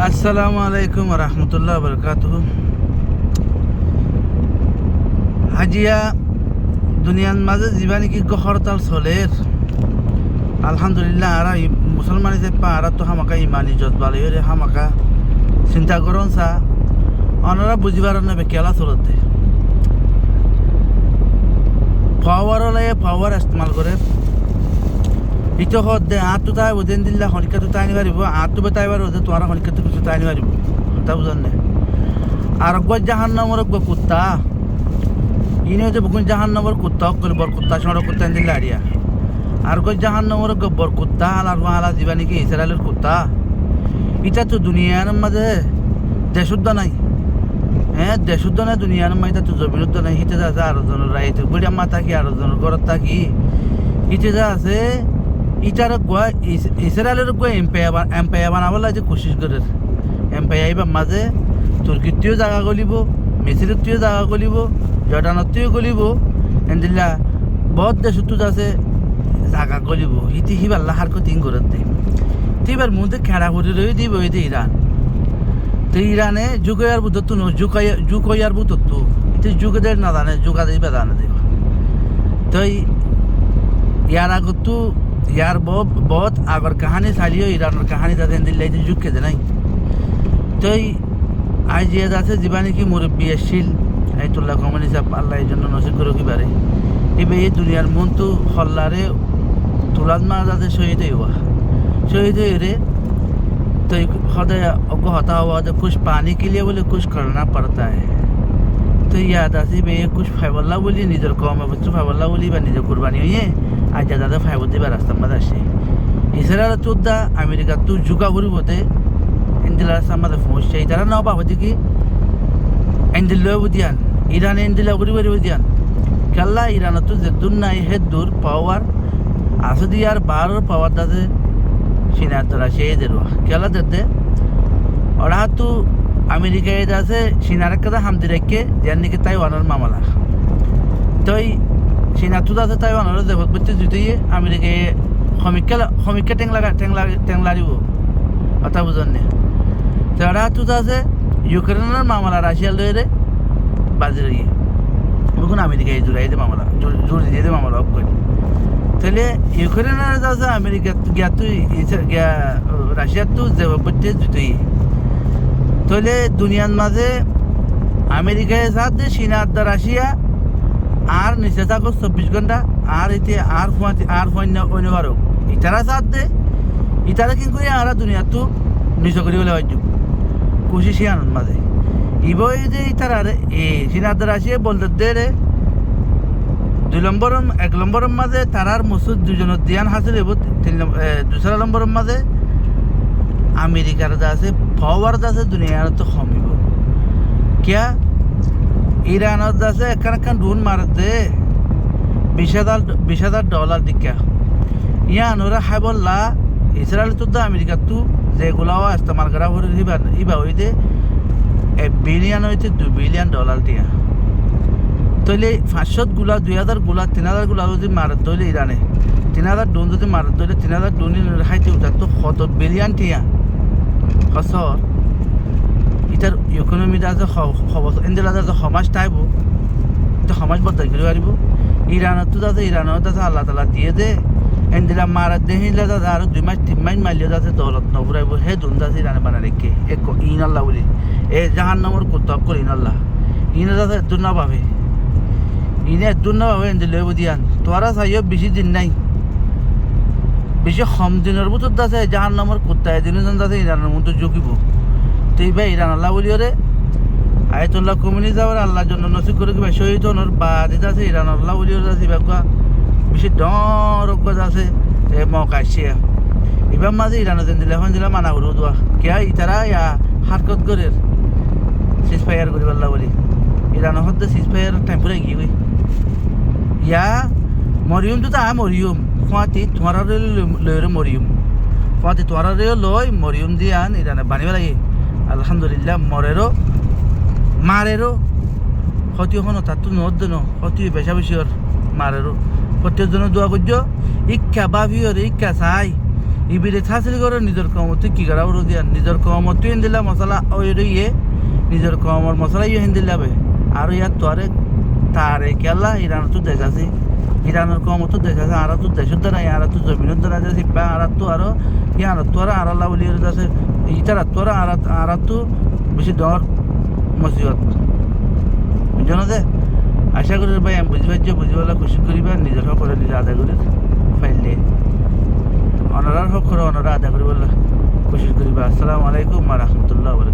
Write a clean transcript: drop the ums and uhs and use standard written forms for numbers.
আসসালামু আলাইকুম রহমতুল্লাহ বরকাতুহ। হাজিয়া দুনিয়ার মাঝে যিবা নাকি হরতাল চলের আলহামদুলিল্লাহ আর মুসলমান হিসেবে আর তো হামাকা ইমানি জজবালে হামাকা চিন্তা করুন চা অনারা বুঝিবার নেবে কেলা চলতে পাওয়ার লাগে পাওয়ার ইস্তেমাল করে ইটো হদ দে আঁতো তাই ওদিন দিল্লা শনিকাটো তাই আনি পারিব আঁতো বেতাই পারো যে তোমার শনিকাটো কিছু তাই আনি পারিব তা বুঝান নে আর গজ জাহান নম্বর কুত্তা ইনি হচ্ছে বুকুন জাহান নম্বর কুত্তা করে বর কুত্তা সড়ক কুত্তা আনি দিল্লা আড়িয়া আর গজ জাহান নম্বর বর কুত্তা হালার হালা যাবা নাকি ইসরায়েলের কুত্তা এটা তো দুনিয়ার মাঝে দেশুদ্ধ নাই হ্যাঁ দেশুদ্ধ নাই দুনিয়ার মাঝে এটা তো জমিনুদ্ধ নাই হিতে যা আছে আরো জনের রাইতে বুড়িয়া মা থাকি আরো জনের ঘরত থাকি হিতে যা আছে ইটার গোয়া ইসরায়েলের গোয়া এম্পায়ার বানাবার লাগে কোশিশ করে এম্পায়ার মাঝে তুর্কিতেও জায়গা গলিব মিসিরতেও জায়গা গলিব জর্ডানতেও গলিব এন্দিল্লা বহুত দেশতো আছে জায়গা গলিব হিতি হিবার লাহার কতিং করতে এবার মধ্যে খেড়া করে রয়ে দিব এই ইরান তো ইরানে যুগয়ার বুধ তো যুগয়ার বুধ তো এটা যুগদের না জানে যুগাদের বা জানে দেব তো ইয়ার আগত ইয়ার বহুত আগর কাহানি চালিও ইরানের কাহানি তাদের দিল্লাই যুগ খেতে নাই তো আজ যে আছে যিবা নাকি মুরব্বী আসছিল আইতুল্লাহ কমানি সাহেব আল্লাহ এই জন্য নসিব করে কি পারে এবার এই দুনিয়ার মন তো হল্লারে তুলাদ মারা যাতে শহীদ হইবা शहीद हुए रे तो खुदा को होता हुआ तो कुछ पानी के लिए बोले कुछ करना पड़ता है तो याद आसी बे कुछ फाइबल्ला बोली निजर कम बच्चो फाइबल्ला बोली बा निजर कुर्बानी हुई है आज ज़्यादा फाइबर देवा रास्ता मत आसे इसराइल चुद्दा अमेरिका तू झुका बुरी होते इंदिला समाज फोन चाहिए तारा ना पाव दिकी इंदिला बुदियान ईरान इंदिला बुरी बुरी बुदियान कल्ला ईरान तो जद्दुन ना है दूर पावर आसदी यार बार पावर दादे চীনার দ্বারা সেই দেওয়া খেলা দিতে ওরা তো আমেরিকায় আছে চীনার একটা হামদি রেখে যার নাকি তাইওয়ানের মামলা তো চীনার তো আছে তাইওয়ানের দেবত বলতে যদি আমেরিকায় সমীক্ষা টেংলারিব কথা বুঝেন না তো ওরা তো আছে ইউক্রেনের মামলা রাশিয়া লয়ে বাজে গিয়ে বুকুন আমেরিকায় জুড়াই দে মামলা জোর দিয়ে দে মামলা অফ করে তাহলে ইউক্রেনের আছে আমেরিকা গিয়া তুই গিয়া রাশিয়ার তো বলতে জুতোই তাহলে দুনিয়ার মাঝে আমেরিকায় সাথ দে চীনার দা রাশিয়া আর নিচে থাকো 24 ঘন্টা আর এতে আর অন্যবারও ইতারা সাথ দে ইতারা কিন্তু আর দুনিয়া তো নিচ করি বলে হয়তো খুশি সে আনন্দ মাঝে ইবই যে ইতারা চীনার দা রাশিয়া বলতে দে রে 2 নম্বর 1 নম্বরের মাঝে তারার মসুদ দুজনের ধ্যান হাসিল হইব 2 নম্বরের মাঝে আমেরিকার যা আছে পাওয়ার যা আছে দুনিয়ার তো কমিব কিয়া ইরানের যা আছে একখান ড্রোন মারতে $20,000 দিকা ইয়ান ওরা হাইবল্লা ইসরায়েল তো আমেরিকা তো যেগুলাও ইস্তেমাল করা হরে ইবা হইতে $1 বিলিয়ন হইতে $2 বিলিয়ন দিয়া তৈলে 500 গুলা 2000 গুলা 3000 গুলা যদি মারত তৈলে ইরানে 3000 ডোন যদি মারত তৈলে 3000 ডোন হাইতে উঠাত তো 100 বিলিয়ন টিয়া খসর ইটার ইকোনমিটা আছে ইন্ডিয়ার আছে সমাজ টাইব তো সমাজ বদল করে পারিব ইরানত আছে ইরানত আছে আল্লাহ তালা দিয়ে দে ইন্ডিয়া মারাত দে হিলা দাদা আর 2 মাস 3 মাস মারলে আছে দৌলত নফুরাইব হে দুন আছে ইরানে বানা রেখে এক ইন আল্লাহ বলি এ জাহান্নামের কুতব করে ইন আল্লাহ ইন দাদা দুনা পাবে ইনে দুনা পাবে ইন্দিলে বুদিয়ান তোরা চাইও বেশি দিন নাই বেশি কম দিনের ভিতর আছে জাহান্নামের কুত্তা এদিন আছে ইরানের মধ্যে জুকিব তো এইবার ইরান আল্লাহ বলি রে আয়াতুল্লাহ কমিনি যাওয়ার আল্লাহর জন্য নসিব করে কিবা শহীদ হনোর বাদ আছে ইরান আল্লাহ বলি আছে এবার বেশি ডরজ্ঞ আছে এ মৌকা আসছে এবার মাঝে ইরানের দিন দিলে এখন দিলাম মানা করবো দোয়া কে ইতারা হারকত করে সিজ ফায়ার করি আল্লাহ বলি ইরানের হতে সিজ ফায়ার টাইম পুরে গিয়ে ইয়া মরিয়ম তো তা মরিয়ম ফাঁতি তোমার লয়ের মরিয়ম ফাঁতি তোমার লয় মরিয়ম দিয়ে আন ইরানে বানিব লাগে আলহামদুলিল্লাহ মরেরও মারেরও ক্ষতি হনো তার তো নদ ন ক্ষতি বেশা বেশি ওর মারেরও প্রত্যেকজনের দোয়া করছো ইচ্ছা ভাবি ওর ইচ্ছা চাই ইবিরে হাসিল করে নিজের কমত কি করা উড়ো দিয়া নিজের কমত তুই দিলা মশলা ওই ইয়ে নিজের কমর মশলা ইয়ে হিন্দি লাবে আর ইয়ার তোরে তারে কেলা ইরান তো দেখাছি ইরানের কমত দেখাছে আর তো দেশের দ্বারা আর তো জমিনের দ্বারা যাচ্ছে পা আর তো আরো ইয়ার তোরা আর আল্লাহ বলি যাচ্ছে ইটারা তোরা আর তো বেশি ডর মসিবত বুঝলো দে আশা করি ভাই আমি বুঝিবালা খুশি করিবা নিজের হক করে নিজে আদায় করি ফাইলে অনারার হক করে অনারা আদায় করিবালা কোশিশ করিবা। আসসালামু আলাইকুম ওয়া রাহমাতুল্লাহি ওয়া বারাকাতুহু।